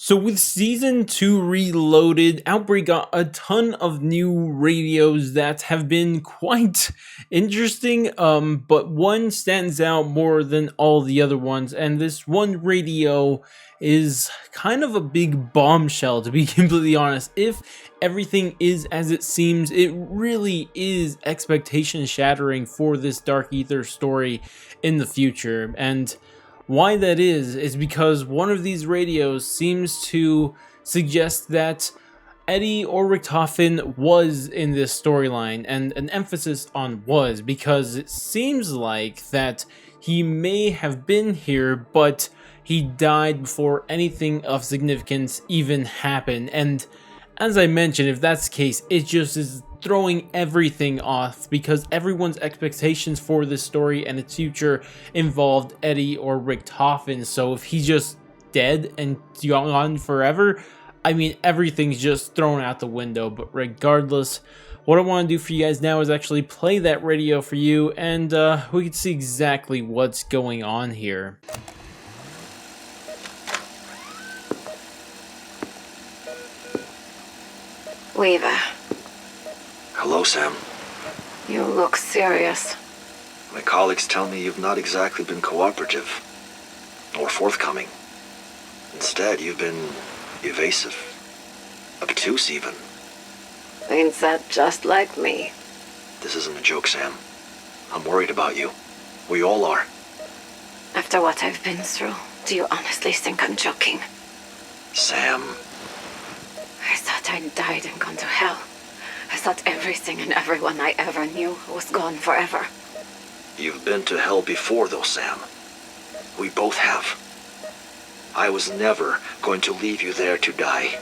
So with season 2 reloaded, Outbreak got a ton of new radios that have been quite interesting, but one stands out more than all the other ones, and this one radio is kind of a big bombshell, to be completely honest. If everything is as it seems, it really is expectation shattering for this Dark Aether story in the future. And why that is because one of these radios seems to suggest that Eddie or Richtofen was in this storyline, and an emphasis on was, because it seems like that he may have been here, but he died before anything of significance even happened. And as I mentioned, if that's the case, it just is throwing everything off, because everyone's expectations for this story and its future involved Eddie or Richtofen. So if he's just dead and gone forever, I mean, everything's just thrown out the window. But regardless, what I want to do for you guys now is actually play that radio for you, and we can see exactly what's going on here. Weaver. Hello, Sam. You look serious. My colleagues tell me you've not exactly been cooperative, or forthcoming. Instead, you've been evasive. Obtuse, even. Ain't that just like me? This isn't a joke, Sam. I'm worried about you. We all are. After what I've been through, do you honestly think I'm joking? Sam. I thought I'd died and gone to hell. I thought everything and everyone I ever knew was gone forever. You've been to hell before, though, Sam. We both have. I was never going to leave you there to die.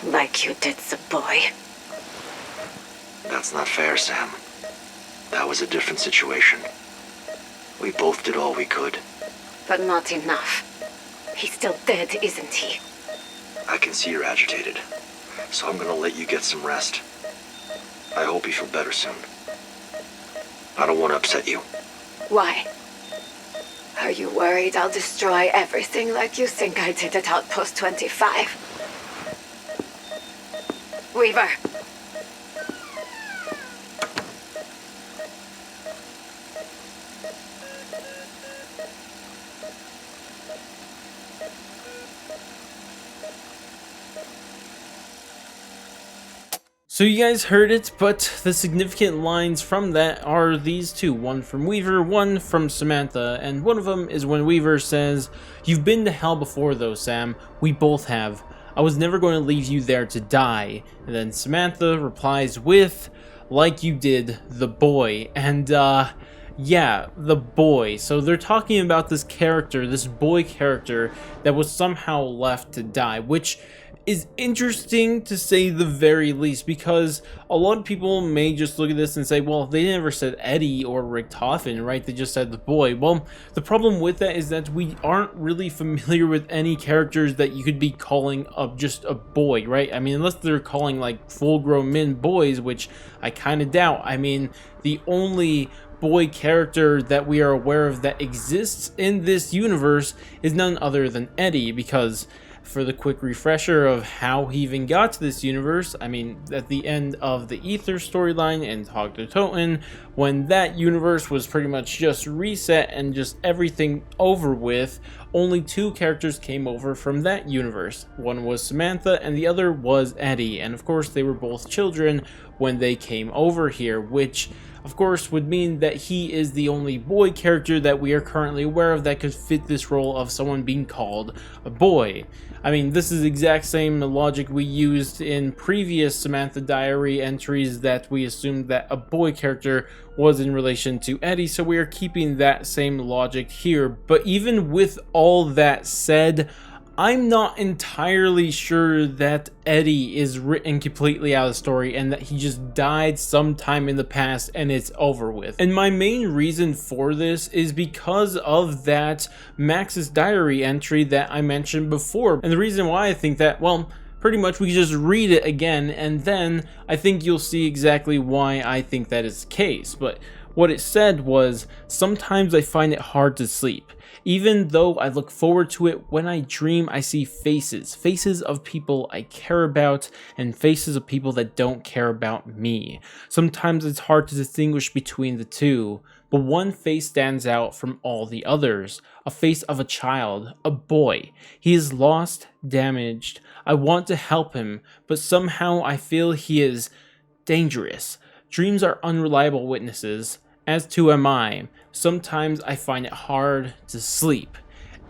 Like you did the boy. That's not fair, Sam. That was a different situation. We both did all we could. But not enough. He's still dead, isn't he? I can see you're agitated, so I'm gonna let you get some rest. I hope you feel better soon. I don't want to upset you. Why? Are you worried I'll destroy everything like you think I did at Outpost 25? Weaver! So you guys heard it, but the significant lines from that are these two. One from Weaver, one from Samantha, and one of them is when Weaver says, "You've been to hell before though, Sam. We both have. I was never going to leave you there to die." And then Samantha replies with, "Like you did, the boy." And yeah, the boy. So they're talking about this character, this boy character that was somehow left to die, which is interesting to say the very least, because a lot of people may just look at this and say, well, they never said Eddie or Richtofen, right? They just said the boy. Well, the problem with that is that we aren't really familiar with any characters that you could be calling up just a boy, right? I mean, unless they're calling like full-grown men boys, which I kind of doubt. I mean, the only boy character that we are aware of that exists in this universe is none other than Eddie, because for the quick refresher of how he even got to this universe, I mean, at the end of the Aether storyline and Untitled, when that universe was pretty much just reset and just everything over with, only two characters came over from that universe. One was Samantha and the other was Eddie, and of course they were both children when they came over here, which of course would mean that he is the only boy character that we are currently aware of that could fit this role of someone being called a boy. I mean, this is the exact same logic we used in previous Samantha Diary entries, that we assumed that a boy character was in relation to Eddie, so we are keeping that same logic here. But even with all that said, I'm not entirely sure that Eddie is written completely out of the story and that he just died sometime in the past and it's over with. And my main reason for this is because of that Maxis diary entry that I mentioned before. And the reason why I think that, well, pretty much we just read it again and then I think you'll see exactly why I think that is the case. But what it said was, sometimes I find it hard to sleep. Even though I look forward to it, when I dream I see faces of people I care about and faces of people that don't care about me. Sometimes it's hard to distinguish between the two, but one face stands out from all the others. A face of a child, a boy. He is lost, damaged. I want to help him, but somehow I feel he is dangerous. Dreams are unreliable witnesses, as too am I. Sometimes I find it hard to sleep.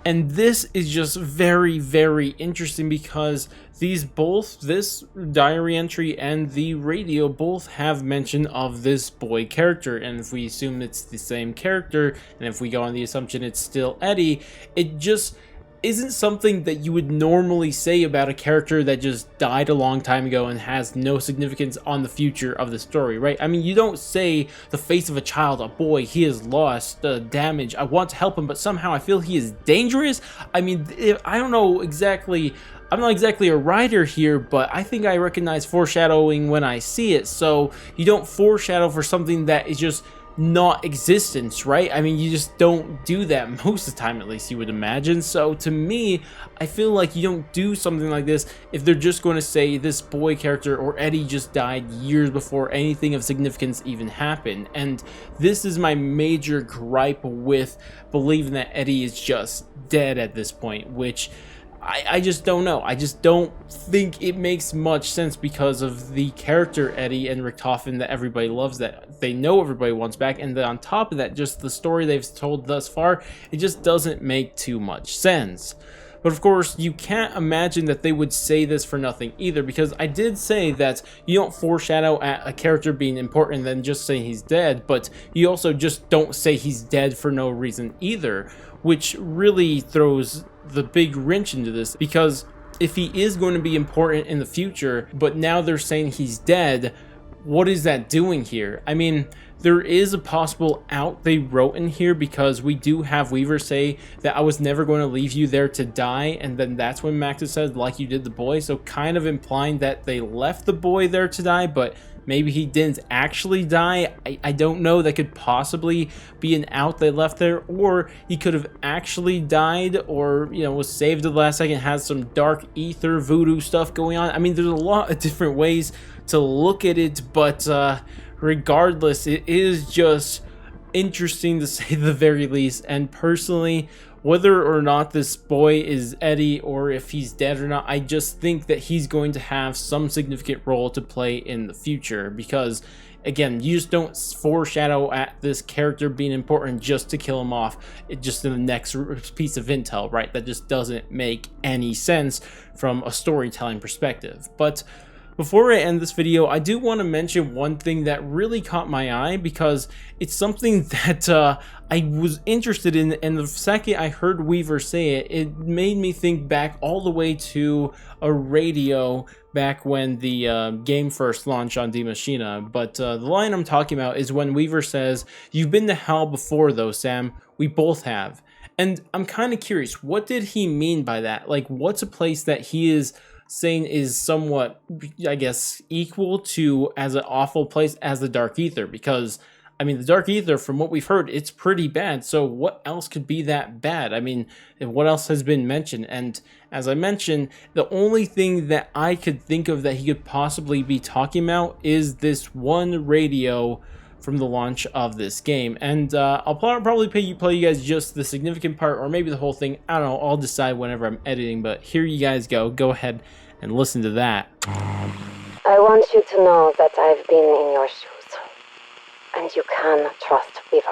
And this is just very, very interesting because this diary entry and the radio both have mention of this boy character. And if we assume it's the same character, and if we go on the assumption it's still Eddie, it just isn't something that you would normally say about a character that just died a long time ago and has no significance on the future of the story, right? I mean, you don't say the face of a child, a boy, he is lost, damaged, I want to help him, but somehow I feel he is dangerous. I mean, I don't know exactly, I'm not exactly a writer here, but I think I recognize foreshadowing when I see it, so you don't foreshadow for something that is just not existence, right? I mean, you just don't do that most of the time, at least you would imagine. So to me, I feel like you don't do something like this if they're just going to say this boy character or Eddie just died years before anything of significance even happened. And this is my major gripe with believing that Eddie is just dead at this point, which I just don't know. I just don't think it makes much sense because of the character Eddie and Richtofen that everybody loves, that they know everybody wants back, and then on top of that, just the story they've told thus far, it just doesn't make too much sense. But of course, you can't imagine that they would say this for nothing either, because I did say that you don't foreshadow at a character being important and then just say he's dead, but you also just don't say he's dead for no reason either, which really throws the big wrench into this, because if he is going to be important in the future, but now they're saying he's dead, what is that doing here? I mean, there is a possible out they wrote in here, because we do have Weaver say that I was never going to leave you there to die, and then that's when Maxis said, like you did the boy, so kind of implying that they left the boy there to die, but maybe he didn't actually die. I don't know. That could possibly be an out they left there, or he could have actually died, or, you know, was saved at the last second, has some dark Aether voodoo stuff going on. I mean, there's a lot of different ways to look at it, but regardless, it is just interesting to say the very least. And personally, whether or not this boy is Eddie or if he's dead or not, I just think that he's going to have some significant role to play in the future, because again, you just don't foreshadow at this character being important just to kill him off just in the next piece of intel, right? That just doesn't make any sense from a storytelling perspective. But before I end this video, I do want to mention one thing that really caught my eye, because it's something that I was interested in, and the second I heard Weaver say it, it made me think back all the way to a radio back when the game first launched on D Machina. But the line I'm talking about is when Weaver says, "You've been to hell before though, Sam. We both have." And I'm kind of curious, what did he mean by that? Like, what's a place that he is saying is somewhat, I guess, equal to as an awful place as the Dark Aether? Because I mean, the Dark Aether, from what we've heard, it's pretty bad. So what else could be that bad? I mean, what else has been mentioned? And as I mentioned, the only thing that I could think of that he could possibly be talking about is this one radio from the launch of this game. And I'll probably play you guys just the significant part, or maybe the whole thing. I don't know, I'll decide whenever I'm editing, but here you guys go. Go ahead and listen to that. I want you to know that I've been in your shoes, and you can trust Weaver.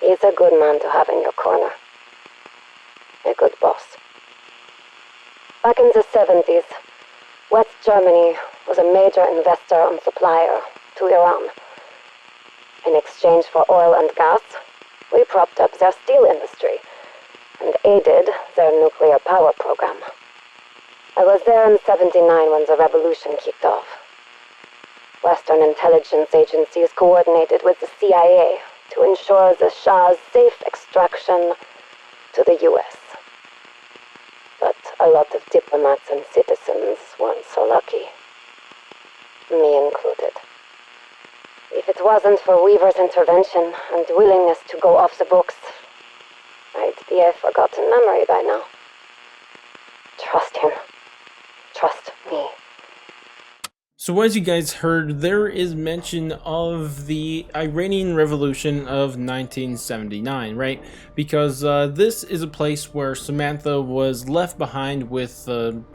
He's a good man to have in your corner. A good boss. Back in the 70s, West Germany was a major investor and supplier to Iran. In exchange for oil and gas, we propped up their steel industry and aided their nuclear power program. I was there in '79 when the revolution kicked off. Western intelligence agencies coordinated with the CIA to ensure the Shah's safe extraction to the US. But a lot of diplomats and citizens weren't so lucky. Me included. If it wasn't for Weaver's intervention and willingness to go off the books, I'd be a forgotten memory by now. Trust him. Trust me. So as you guys heard, there is mention of the Iranian Revolution of 1979, right? Because this is a place where Samantha was left behind with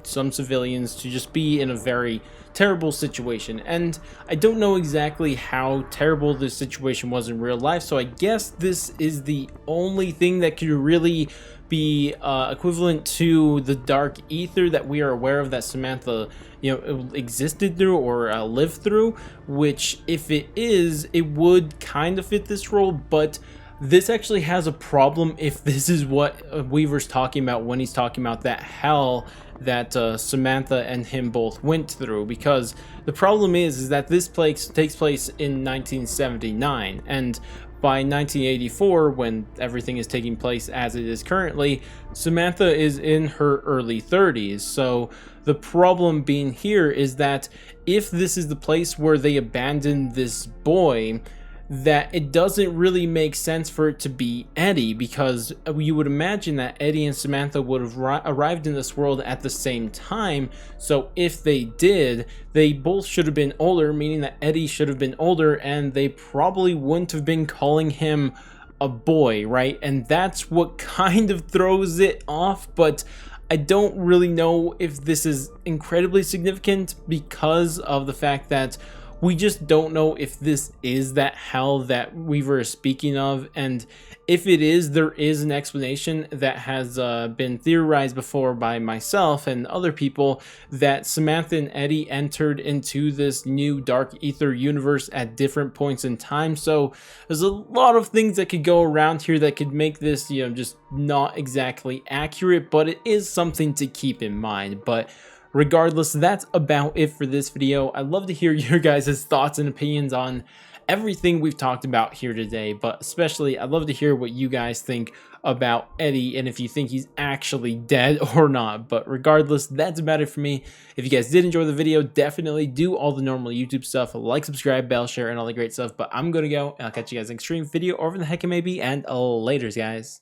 some civilians to just be in a very terrible situation. And I don't know exactly how terrible this situation was in real life, so I guess this is the only thing that could really be equivalent to the dark ether that we are aware of that Samantha, existed through or lived through, which if it is, it would kind of fit this role. But this actually has a problem if this is what Weaver's talking about when he's talking about that hell that Samantha and him both went through, because the problem is that this place takes place in 1979, and by 1984, when everything is taking place as it is currently, Samantha is in her early 30s. So the problem being here is that if this is the place where they abandoned this boy, that it doesn't really make sense for it to be Eddie, because you would imagine that Eddie and Samantha would have arrived in this world at the same time. So if they did, they both should have been older, meaning that Eddie should have been older, and they probably wouldn't have been calling him a boy, right? And that's what kind of throws it off. But I don't really know if this is incredibly significant because of the fact that we just don't know if this is that hell that Weaver is speaking of. And if it is, there is an explanation that has been theorized before by myself and other people, that Samantha and Eddie entered into this new dark ether universe at different points in time. So there's a lot of things that could go around here that could make this, just not exactly accurate, but it is something to keep in mind. But regardless, that's about it for this video. I'd love to hear your guys' thoughts and opinions on everything we've talked about here today, but especially I'd love to hear what you guys think about Eddie and if you think he's actually dead or not. But regardless, that's about it for me. If you guys did enjoy the video, definitely do all the normal YouTube stuff, like, subscribe, bell, share, and all the great stuff. But I'm gonna go, and I'll catch you guys next stream, video, or whatever the heck it may be, and laters, guys.